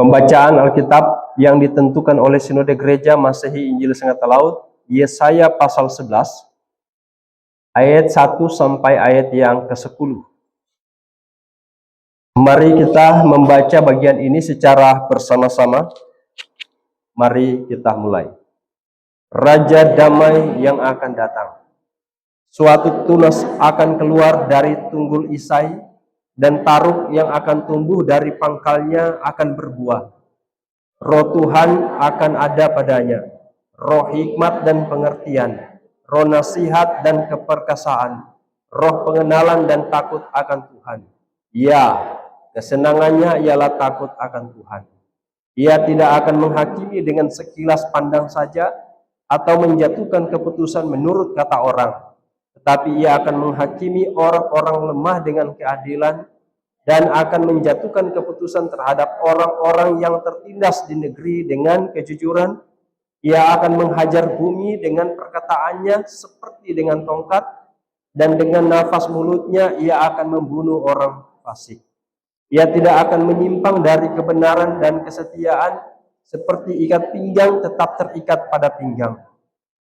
Pembacaan Alkitab yang ditentukan oleh Sinode Gereja Masehi Injil Sanggata Laut, Yesaya pasal 11, ayat 1 sampai ayat yang ke-10. Mari kita membaca bagian ini secara bersama-sama. Mari kita mulai. Raja damai yang akan datang. Suatu tunas akan keluar dari tunggul Isai, dan taruk yang akan tumbuh dari pangkalnya akan berbuah. Roh Tuhan akan ada padanya, roh hikmat dan pengertian, roh nasihat dan keperkasaan, roh pengenalan dan takut akan Tuhan. Ya, kesenangannya ialah takut akan Tuhan. Ia tidak akan menghakimi dengan sekilas pandang saja, atau menjatuhkan keputusan menurut kata orang, tetapi ia akan menghakimi orang-orang lemah dengan keadilan, dan akan menjatuhkan keputusan terhadap orang-orang yang tertindas di negeri dengan kejujuran. Ia akan menghajar bumi dengan perkataannya seperti dengan tongkat, dan dengan nafas mulutnya ia akan membunuh orang fasik. Ia tidak akan menyimpang dari kebenaran dan kesetiaan, seperti ikat pinggang tetap terikat pada pinggang.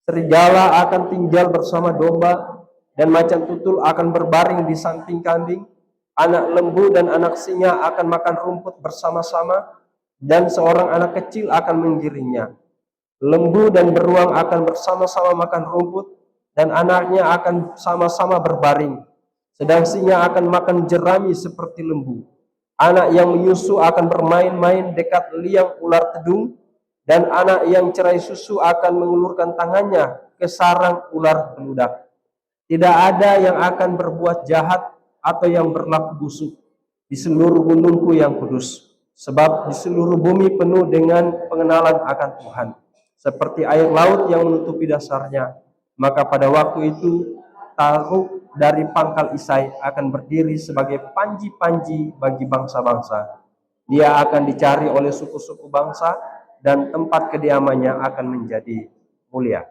Serigala akan tinggal bersama domba, dan macan tutul akan berbaring di samping kambing. Anak lembu dan anak singa akan makan rumput bersama-sama, dan seorang anak kecil akan menggiringnya. Lembu dan beruang akan bersama-sama makan rumput, dan anaknya akan sama-sama berbaring. Sedang singa akan makan jerami seperti lembu. Anak yang menyusu akan bermain-main dekat liang ular tedung, dan anak yang cerai susu akan mengulurkan tangannya ke sarang ular beludak. Tidak ada yang akan berbuat jahat atau yang berlaku busuk di seluruh gunungku yang kudus, sebab di seluruh bumi penuh dengan pengenalan akan Tuhan, seperti air laut yang menutupi dasarnya. Maka pada waktu itu taruk dari pangkal Isai akan berdiri sebagai panji-panji bagi bangsa-bangsa. Dia akan dicari oleh suku-suku bangsa, dan tempat kediamannya akan menjadi mulia.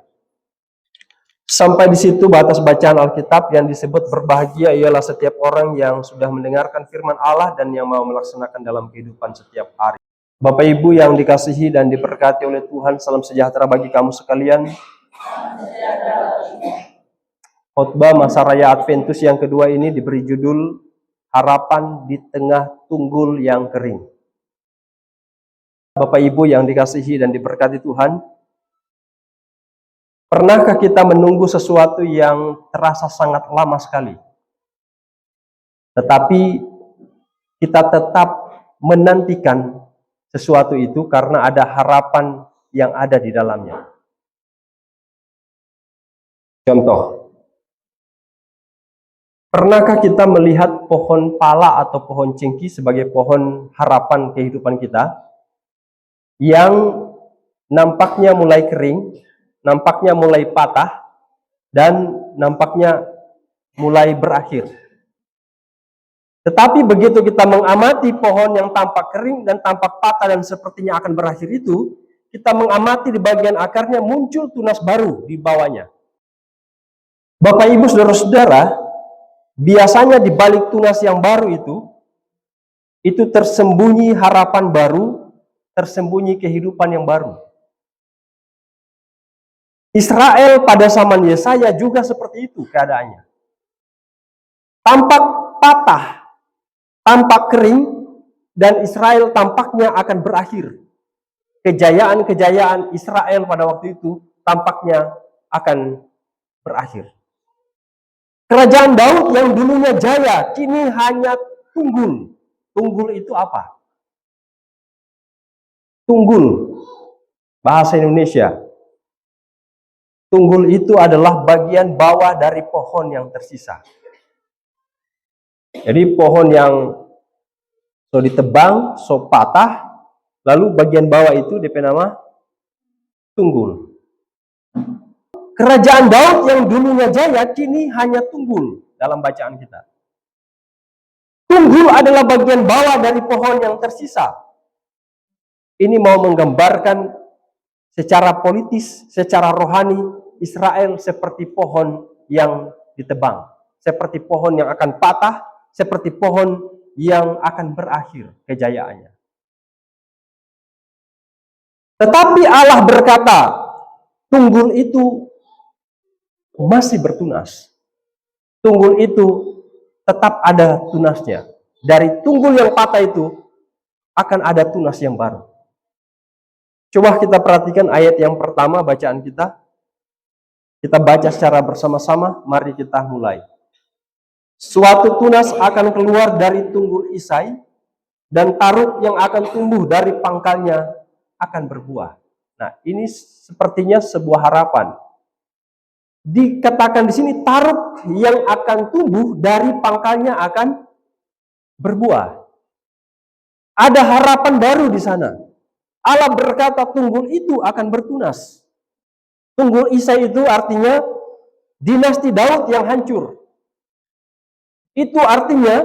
Sampai di situ batas bacaan Alkitab. Yang disebut berbahagia ialah setiap orang yang sudah mendengarkan firman Allah dan yang mau melaksanakan dalam kehidupan setiap hari. Bapak Ibu yang dikasihi dan diberkati oleh Tuhan, salam sejahtera bagi kamu sekalian. Khotbah masa raya Adventus yang kedua ini diberi judul Harapan di Tengah Tunggul yang Kering. Bapak Ibu yang dikasihi dan diberkati Tuhan, pernahkah kita menunggu sesuatu yang terasa sangat lama sekali, tetapi kita tetap menantikan sesuatu itu karena ada harapan yang ada di dalamnya? Contoh, pernahkah kita melihat pohon pala atau pohon cengkih sebagai pohon harapan kehidupan kita, yang nampaknya mulai kering, nampaknya mulai patah, dan nampaknya mulai berakhir? Tetapi begitu kita mengamati pohon yang tampak kering dan tampak patah dan sepertinya akan berakhir itu, kita mengamati di bagian akarnya muncul tunas baru di bawahnya. Bapak Ibu Saudara-saudara, biasanya di balik tunas yang baru itu tersembunyi harapan baru, tersembunyi kehidupan yang baru. Israel pada zaman Yesaya juga seperti itu keadaannya. Tampak patah, tampak kering, dan Israel tampaknya akan berakhir. Kejayaan-kejayaan Israel pada waktu itu tampaknya akan berakhir. Kerajaan Daud yang dulunya jaya, kini hanya tunggul. Tunggul itu apa? Tunggul, bahasa Indonesia. Tunggul itu adalah bagian bawah dari pohon yang tersisa. Jadi pohon yang ditebang, patah, lalu bagian bawah itu DP nama tunggul. Kerajaan Daud yang dulunya jaya, kini hanya tunggul dalam bacaan kita. Tunggul adalah bagian bawah dari pohon yang tersisa. Ini mau menggambarkan secara politis, secara rohani, Israel seperti pohon yang ditebang, seperti pohon yang akan patah, seperti pohon yang akan berakhir kejayaannya. Tetapi Allah berkata, tunggul itu masih bertunas. Tunggul itu tetap ada tunasnya. Dari tunggul yang patah itu akan ada tunas yang baru. Coba kita perhatikan ayat yang pertama bacaan kita. Kita baca secara bersama-sama, mari kita mulai. Suatu tunas akan keluar dari tunggul Isai, dan taruk yang akan tumbuh dari pangkalnya akan berbuah. Nah, ini sepertinya sebuah harapan. Dikatakan di sini taruk yang akan tumbuh dari pangkalnya akan berbuah. Ada harapan baru di sana. Allah berkata tunggul itu akan bertunas. Tunggul Isai itu artinya dinasti Daud yang hancur. Itu artinya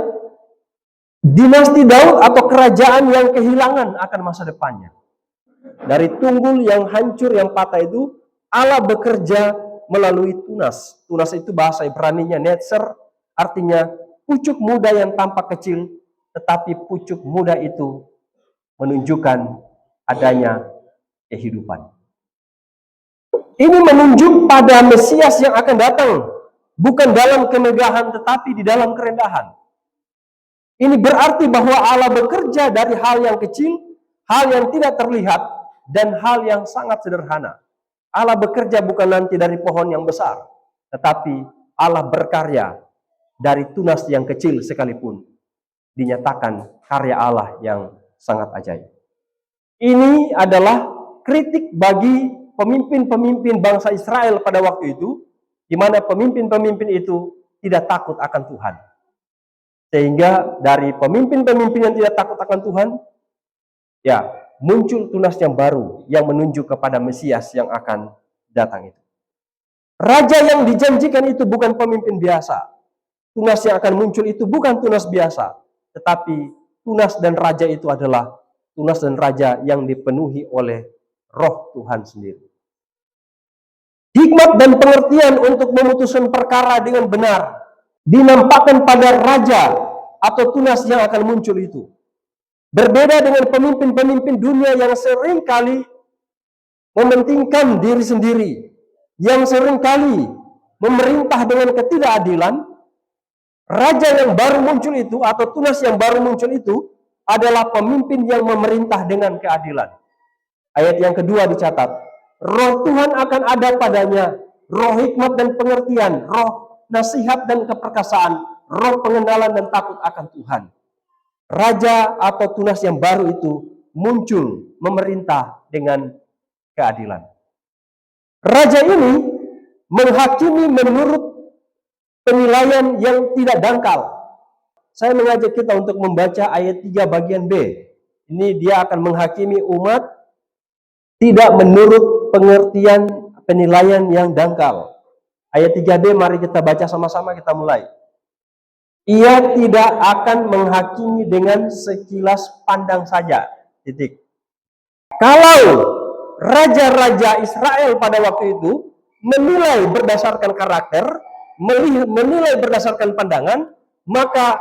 dinasti Daud atau kerajaan yang kehilangan akan masa depannya. Dari tunggul yang hancur, yang patah itu, Allah bekerja melalui tunas. Tunas itu bahasa Ibraninya netzer, artinya pucuk muda yang tampak kecil, tetapi pucuk muda itu menunjukkan adanya kehidupan. Ini menunjuk pada Mesias yang akan datang, bukan dalam kemegahan tetapi di dalam kerendahan. Ini berarti bahwa Allah bekerja dari hal yang kecil, hal yang tidak terlihat, dan hal yang sangat sederhana. Allah bekerja bukan nanti dari pohon yang besar, tetapi Allah berkarya dari tunas yang kecil sekalipun. Dinyatakan karya Allah yang sangat ajaib. Ini adalah kritik bagi pemimpin-pemimpin bangsa Israel pada waktu itu, di mana pemimpin-pemimpin itu tidak takut akan Tuhan. Sehingga dari pemimpin-pemimpin yang tidak takut akan Tuhan, ya muncul tunas yang baru yang menunjuk kepada Mesias yang akan datang itu. Raja yang dijanjikan itu bukan pemimpin biasa. Tunas yang akan muncul itu bukan tunas biasa, tetapi tunas dan raja itu adalah tunas dan raja yang dipenuhi oleh Roh Tuhan sendiri. Hikmat dan pengertian untuk memutuskan perkara dengan benar dinampakkan pada raja atau tunas yang akan muncul itu. Berbeda dengan pemimpin-pemimpin dunia yang seringkali mementingkan diri sendiri, yang seringkali memerintah dengan ketidakadilan, raja yang baru muncul itu atau tunas yang baru muncul itu adalah pemimpin yang memerintah dengan keadilan. Ayat yang kedua dicatat, Roh Tuhan akan ada padanya, roh hikmat dan pengertian, roh nasihat dan keperkasaan, roh pengenalan dan takut akan Tuhan. Raja atau tunas yang baru itu muncul memerintah dengan keadilan. Raja ini menghakimi menurut penilaian yang tidak dangkal. Saya mengajak kita untuk membaca ayat 3 bagian B. Ini dia akan menghakimi umat tidak menurut pengertian penilaian yang dangkal. Ayat 3b mari kita baca sama-sama, kita mulai. Ia tidak akan menghakimi dengan sekilas pandang saja. Titik. Kalau raja-raja Israel pada waktu itu menilai berdasarkan karakter, menilai berdasarkan pandangan, maka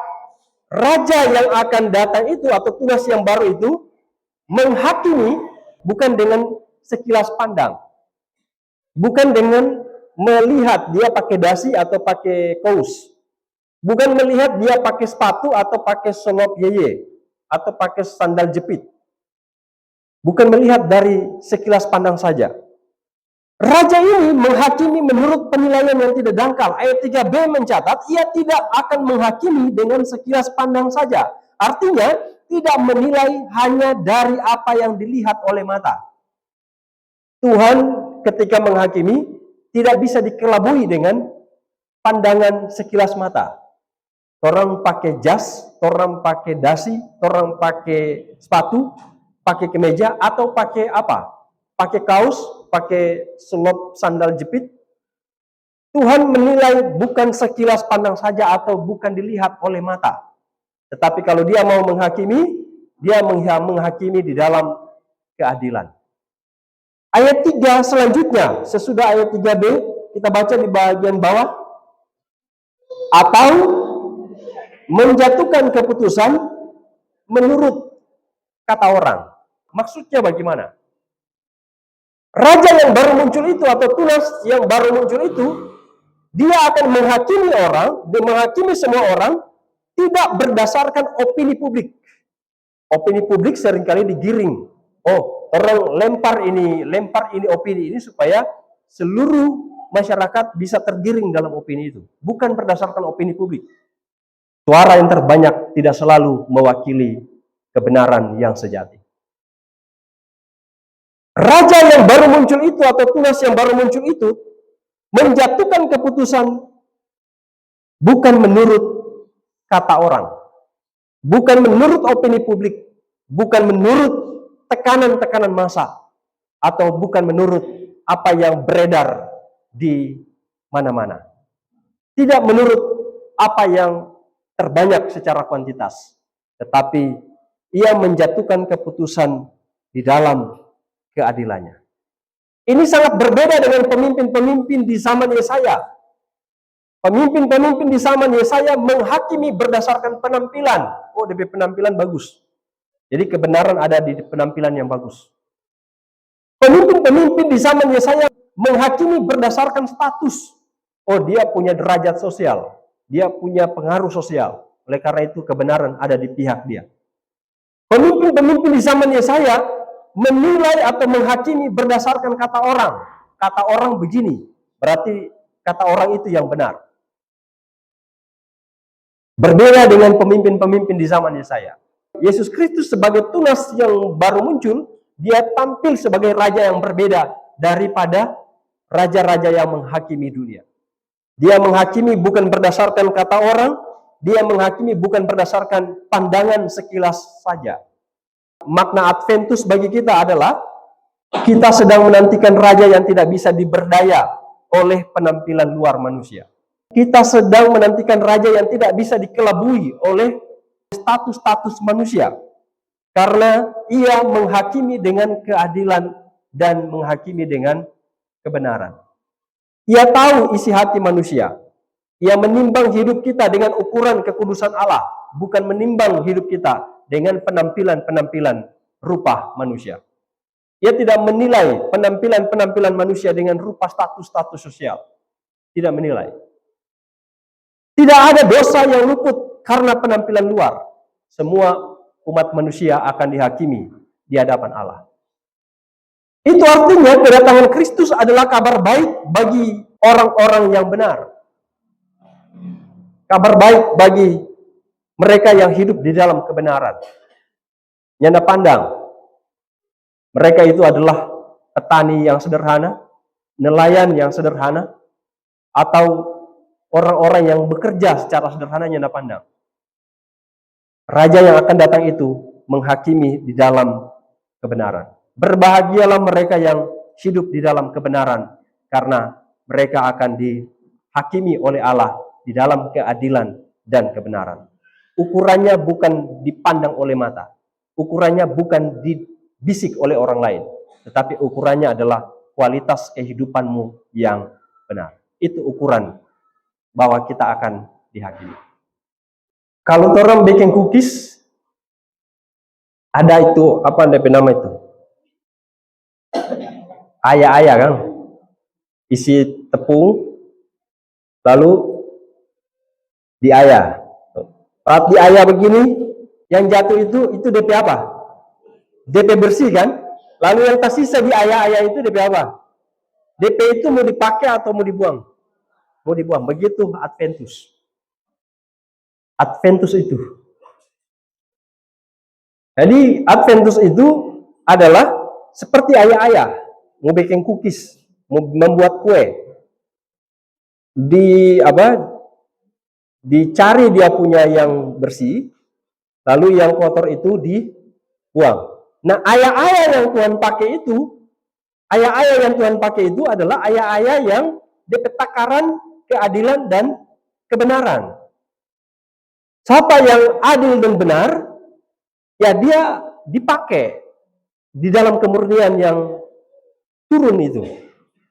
raja yang akan datang itu atau tunas yang baru itu menghakimi bukan dengan sekilas pandang. Bukan dengan melihat dia pakai dasi atau pakai kaos. Bukan melihat dia pakai sepatu atau pakai selop yeye atau pakai sandal jepit. Bukan melihat dari sekilas pandang saja. Raja ini menghakimi menurut penilaian yang tidak dangkal. Ayat 3b mencatat, ia tidak akan menghakimi dengan sekilas pandang saja. Artinya, tidak menilai hanya dari apa yang dilihat oleh mata. Tuhan ketika menghakimi tidak bisa dikelabui dengan pandangan sekilas mata. Orang pakai jas, orang pakai dasi, orang pakai sepatu, pakai kemeja, atau pakai apa? Pakai kaos, pakai selop sandal jepit. Tuhan menilai bukan sekilas pandang saja atau bukan dilihat oleh mata. Tetapi kalau dia mau menghakimi, dia menghakimi di dalam keadilan. Ayat 3 selanjutnya, sesudah ayat 3b, kita baca di bagian bawah. Atau menjatuhkan keputusan menurut kata orang. Maksudnya bagaimana? Raja yang baru muncul itu atau tunas yang baru muncul itu, dia akan menghakimi orang, dia menghakimi semua orang tidak berdasarkan opini publik. Opini publik seringkali digiring. Oh, orang lempar ini opini ini supaya seluruh masyarakat bisa tergiring dalam opini itu. Bukan berdasarkan opini publik. Suara yang terbanyak tidak selalu mewakili kebenaran yang sejati. Raja yang baru muncul itu atau tunas yang baru muncul itu menjatuhkan keputusan bukan menurut kata orang, bukan menurut opini publik, bukan menurut tekanan-tekanan massa, atau bukan menurut apa yang beredar di mana-mana. Tidak menurut apa yang terbanyak secara kuantitas, tetapi ia menjatuhkan keputusan di dalam keadilannya. Ini sangat berbeda dengan pemimpin-pemimpin di zaman Yesaya. Pemimpin-pemimpin di zaman Yesaya menghakimi berdasarkan penampilan. Oh, DP penampilan bagus. Jadi kebenaran ada di penampilan yang bagus. Pemimpin-pemimpin di zaman Yesaya menghakimi berdasarkan status. Oh, dia punya derajat sosial. Dia punya pengaruh sosial. Oleh karena itu kebenaran ada di pihak dia. Pemimpin-pemimpin di zaman Yesaya menilai atau menghakimi berdasarkan kata orang. Kata orang begini, berarti kata orang itu yang benar. Berbeda dengan pemimpin-pemimpin di zaman Yesaya. Yesus Kristus sebagai tunas yang baru muncul, dia tampil sebagai raja yang berbeda daripada raja-raja yang menghakimi dunia. Dia menghakimi bukan berdasarkan kata orang, dia menghakimi bukan berdasarkan pandangan sekilas saja. Makna Adventus bagi kita adalah kita sedang menantikan raja yang tidak bisa diberdaya oleh penampilan luar manusia. Kita sedang menantikan raja yang tidak bisa dikelabui oleh status-status manusia. Karena ia menghakimi dengan keadilan dan menghakimi dengan kebenaran. Ia tahu isi hati manusia. Ia menimbang hidup kita dengan ukuran kekudusan Allah, bukan menimbang hidup kita dengan penampilan-penampilan rupa manusia. Ia tidak menilai penampilan-penampilan manusia dengan rupa status-status sosial. Tidak menilai. Tidak ada dosa yang luput karena penampilan luar. Semua umat manusia akan dihakimi di hadapan Allah. Itu artinya kedatangan Kristus adalah kabar baik bagi orang-orang yang benar. Kabar baik bagi mereka yang hidup di dalam kebenaran. Nyanda pandang, mereka itu adalah petani yang sederhana, nelayan yang sederhana, atau orang-orang yang bekerja secara sederhana nyanda pandang. Raja yang akan datang itu menghakimi di dalam kebenaran. Berbahagialah mereka yang hidup di dalam kebenaran, karena mereka akan dihakimi oleh Allah di dalam keadilan dan kebenaran. Ukurannya bukan dipandang oleh mata, ukurannya bukan dibisik oleh orang lain, tetapi ukurannya adalah kualitas kehidupanmu yang benar. Itu ukuran bahwa kita akan dihakimi. Kalau orang bikin cookies, ada itu, apa nama itu? Ayah-ayah kan? Isi tepung, lalu diayah. Saat diayah begini, yang jatuh itu DP apa? DP bersih kan? Lalu yang tersisa di ayah-ayah itu DP apa? DP itu mau dipakai atau mau dibuang? Mau dibuang. Begitu Adventus. Adventus itu. Jadi Adventus itu adalah seperti ayah-ayah. Mau bikin cookies, mau membuat kue. Dicari dia punya yang bersih, lalu yang kotor itu dibuang. Nah, ayah-ayah yang Tuhan pakai itu, adalah ayah-ayah yang takaran keadilan dan kebenaran. Siapa yang adil dan benar, ya dia dipakai di dalam kemurnian yang turun itu.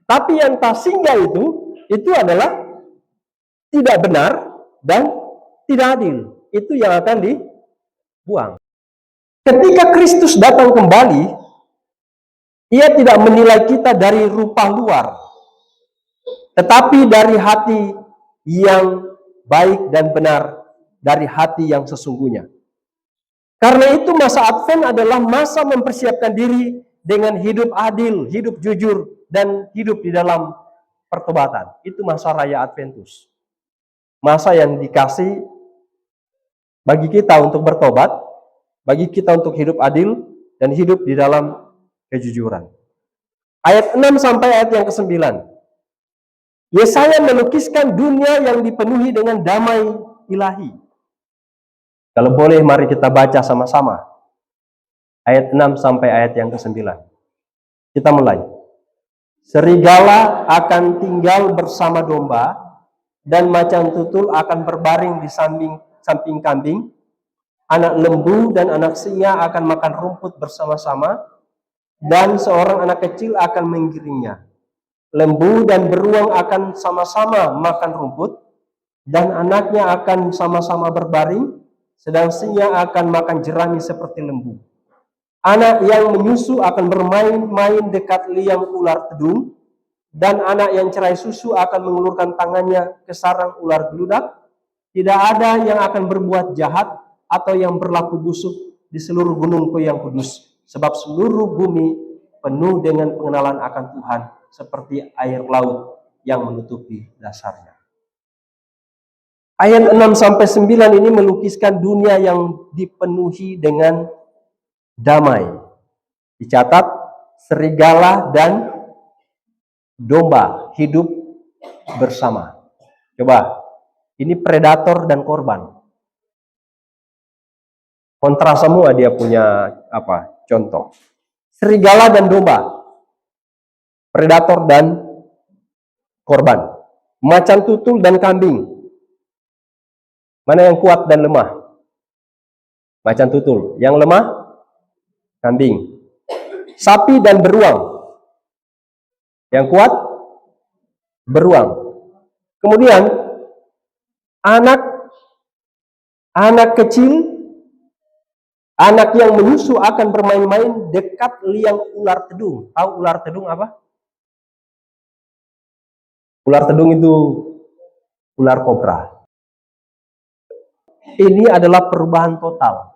Tapi yang tak singgah itu adalah tidak benar dan tidak adil. Itu yang akan dibuang. Ketika Kristus datang kembali, Ia tidak menilai kita dari rupa luar, tetapi dari hati yang baik dan benar, dari hati yang sesungguhnya. Karena itu masa Advent adalah masa mempersiapkan diri dengan hidup adil, hidup jujur, dan hidup di dalam pertobatan. Itu masa raya Adventus. Masa yang dikasih bagi kita untuk bertobat, bagi kita untuk hidup adil, dan hidup di dalam kejujuran. Ayat 6 sampai ayat yang ke-9. Yesaya melukiskan dunia yang dipenuhi dengan damai ilahi. Kalau boleh mari kita baca sama-sama. Ayat 6 sampai ayat yang ke-9. Kita mulai. Serigala akan tinggal bersama domba, dan macan tutul akan berbaring di samping kambing. Anak lembu dan anak singa akan makan rumput bersama-sama, dan seorang anak kecil akan menggiringnya. Lembu dan beruang akan sama-sama makan rumput, dan anaknya akan sama-sama berbaring, sedang singa akan makan jerami seperti lembu. Anak yang menyusu akan bermain-main dekat liang ular tedung, dan anak yang cerai susu akan mengulurkan tangannya ke sarang ular geludak. Tidak ada yang akan berbuat jahat atau yang berlaku busuk di seluruh gunungku yang kudus, sebab seluruh bumi penuh dengan pengenalan akan Tuhan, seperti air laut yang menutupi dasarnya. Ayat 6 sampai 9 ini melukiskan dunia yang dipenuhi dengan damai. Dicatat serigala dan domba hidup bersama. Coba, ini predator dan korban. Kontra semua dia punya contoh. Serigala dan domba, predator dan korban. Macan tutul dan kambing. Mana yang kuat dan lemah? Macan tutul. Yang lemah? Kambing. Sapi dan beruang. Yang kuat? Beruang. Kemudian anak kecil, anak yang menyusu akan bermain-main dekat liang ular tedung. Tahu ular tedung apa? Ular tedung itu ular kobra. Ini adalah perubahan total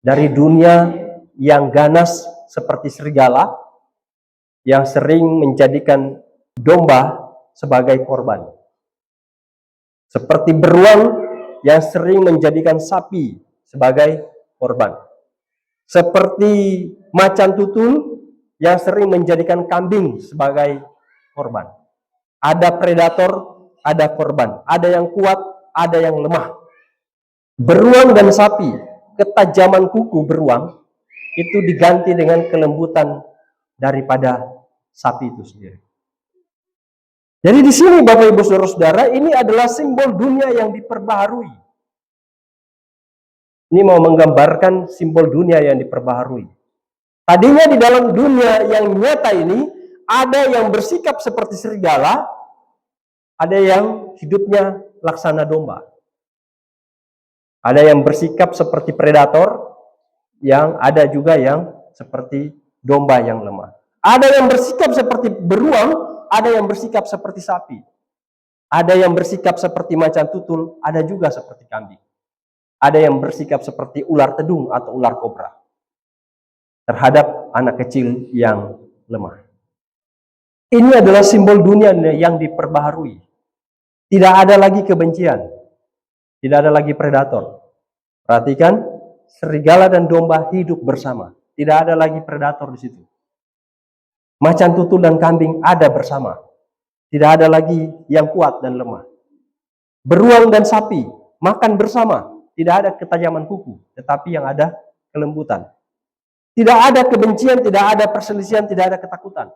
dari dunia yang ganas seperti serigala, yang sering menjadikan domba sebagai korban. Seperti beruang yang sering menjadikan sapi sebagai korban. Seperti macan tutul yang sering menjadikan kambing sebagai korban. Ada predator, ada korban. Ada yang kuat, ada yang lemah. Beruang dan sapi, ketajaman kuku beruang itu diganti dengan kelembutan daripada sapi itu sendiri. Jadi di sini Bapak Ibu Saudara-saudara, ini adalah simbol dunia yang diperbaharui. Ini mau menggambarkan simbol dunia yang diperbaharui. Tadinya di dalam dunia yang nyata ini, ada yang bersikap seperti serigala, ada yang hidupnya laksana domba. Ada yang bersikap seperti predator, yang ada juga yang seperti domba yang lemah. Ada yang bersikap seperti beruang, ada yang bersikap seperti sapi. Ada yang bersikap seperti macan tutul, ada juga seperti kambing. Ada yang bersikap seperti ular tedung atau ular kobra terhadap anak kecil yang lemah. Ini adalah simbol dunia yang diperbaharui. Tidak ada lagi kebencian. Tidak ada lagi predator. Perhatikan, serigala dan domba hidup bersama. Tidak ada lagi predator di situ. Macan tutul dan kambing ada bersama. Tidak ada lagi yang kuat dan lemah. Beruang dan sapi makan bersama. Tidak ada ketajaman kuku, tetapi yang ada kelembutan. Tidak ada kebencian, tidak ada perselisihan, tidak ada ketakutan.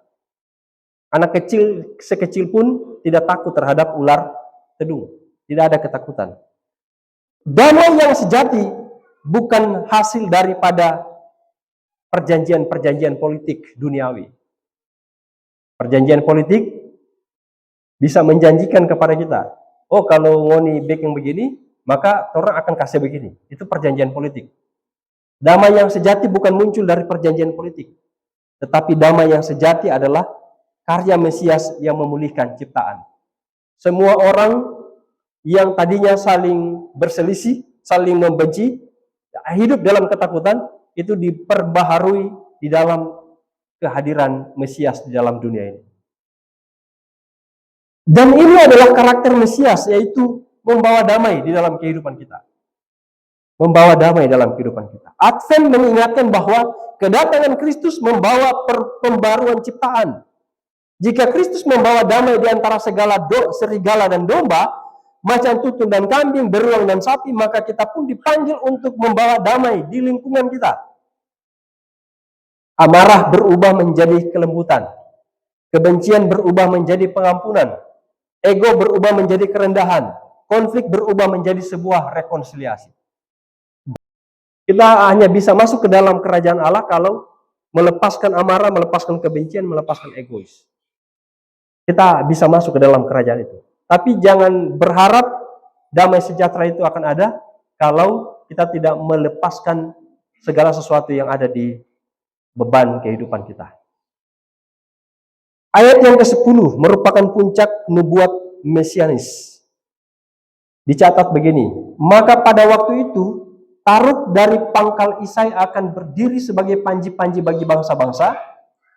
Anak kecil sekecil pun tidak takut terhadap ular tedung. Tidak ada ketakutan. Damai yang sejati bukan hasil daripada perjanjian-perjanjian politik duniawi. Perjanjian politik bisa menjanjikan kepada kita, oh kalau ngoni back yang begini, maka orang akan kasih begini. Itu perjanjian politik. Damai yang sejati bukan muncul dari perjanjian politik, Tetapi damai yang sejati adalah karya Mesias yang memulihkan ciptaan. Semua orang yang tadinya saling berselisih, saling membenci, hidup dalam ketakutan, itu diperbaharui di dalam kehadiran Mesias di dalam dunia ini. Dan ini adalah karakter Mesias, yaitu membawa damai di dalam kehidupan kita. Membawa damai dalam kehidupan kita. Advent mengingatkan bahwa kedatangan Kristus membawa pembaruan ciptaan. Jika Kristus membawa damai di antara segala serigala dan domba, macan tutul dan kambing, beruang dan sapi, maka kita pun dipanggil untuk membawa damai di lingkungan kita. Amarah berubah menjadi kelembutan. Kebencian berubah menjadi pengampunan. Ego berubah menjadi kerendahan. Konflik berubah menjadi sebuah rekonsiliasi. Kita hanya bisa masuk ke dalam kerajaan Allah kalau melepaskan amarah, melepaskan kebencian, melepaskan egois. Kita bisa masuk ke dalam kerajaan itu. Tapi jangan berharap damai sejahtera itu akan ada kalau kita tidak melepaskan segala sesuatu yang ada di beban kehidupan kita. Ayat yang ke-10 merupakan puncak nubuat mesianis. Dicatat begini, maka pada waktu itu Taruk dari pangkal Isai akan berdiri sebagai panji-panji bagi bangsa-bangsa.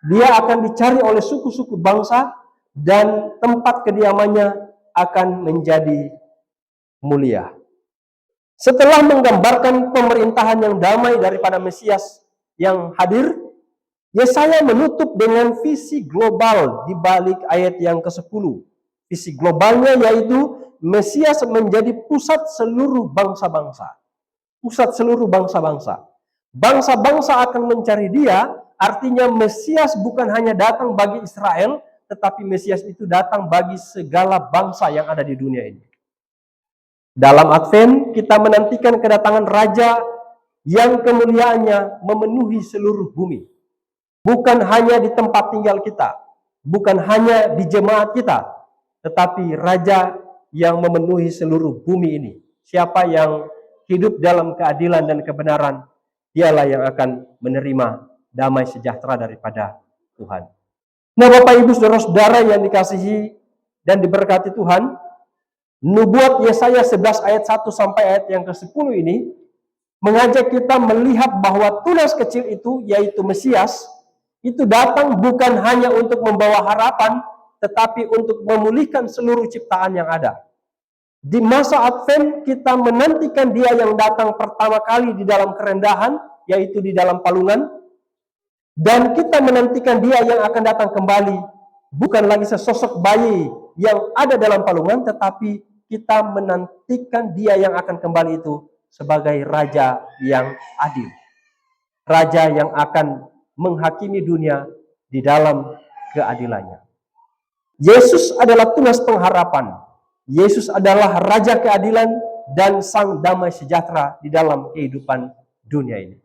Dia akan dicari oleh suku-suku bangsa dan tempat kediamannya akan menjadi mulia. Setelah menggambarkan pemerintahan yang damai daripada Mesias yang hadir, Yesaya menutup dengan visi global di balik ayat yang ke-10. Visi globalnya yaitu Mesias menjadi pusat seluruh bangsa-bangsa. Pusat seluruh bangsa-bangsa. Bangsa-bangsa akan mencari dia, artinya Mesias bukan hanya datang bagi Israel, tetapi Mesias itu datang bagi segala bangsa yang ada di dunia ini. Dalam Advent, kita menantikan kedatangan Raja yang kemuliaannya memenuhi seluruh bumi. Bukan hanya di tempat tinggal kita, bukan hanya di jemaat kita, tetapi Raja yang memenuhi seluruh bumi ini. Siapa yang hidup dalam keadilan dan kebenaran, dialah yang akan menerima damai sejahtera daripada Tuhan. Nah, Bapak Ibu Saudara-saudara yang dikasihi dan diberkati Tuhan, nubuat Yesaya 11 ayat 1 sampai ayat yang ke-10 ini mengajak kita melihat bahwa tunas kecil itu, yaitu Mesias, itu datang bukan hanya untuk membawa harapan, tetapi untuk memulihkan seluruh ciptaan yang ada. Di masa Advent kita menantikan dia yang datang pertama kali di dalam kerendahan, yaitu di dalam palungan. Dan kita menantikan dia yang akan datang kembali, bukan lagi sesosok bayi yang ada dalam palungan, tetapi kita menantikan dia yang akan kembali itu sebagai Raja yang adil. Raja yang akan menghakimi dunia di dalam keadilannya. Yesus adalah tunas pengharapan. Yesus adalah Raja keadilan dan Sang damai sejahtera di dalam kehidupan dunia ini.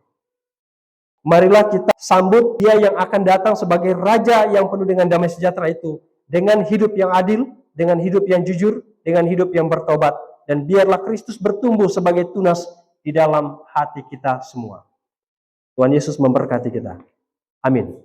Marilah kita sambut dia yang akan datang sebagai Raja yang penuh dengan damai sejahtera itu, dengan hidup yang adil, dengan hidup yang jujur, dengan hidup yang bertobat, dan biarlah Kristus bertumbuh sebagai tunas di dalam hati kita semua. Tuhan Yesus memberkati kita. Amin.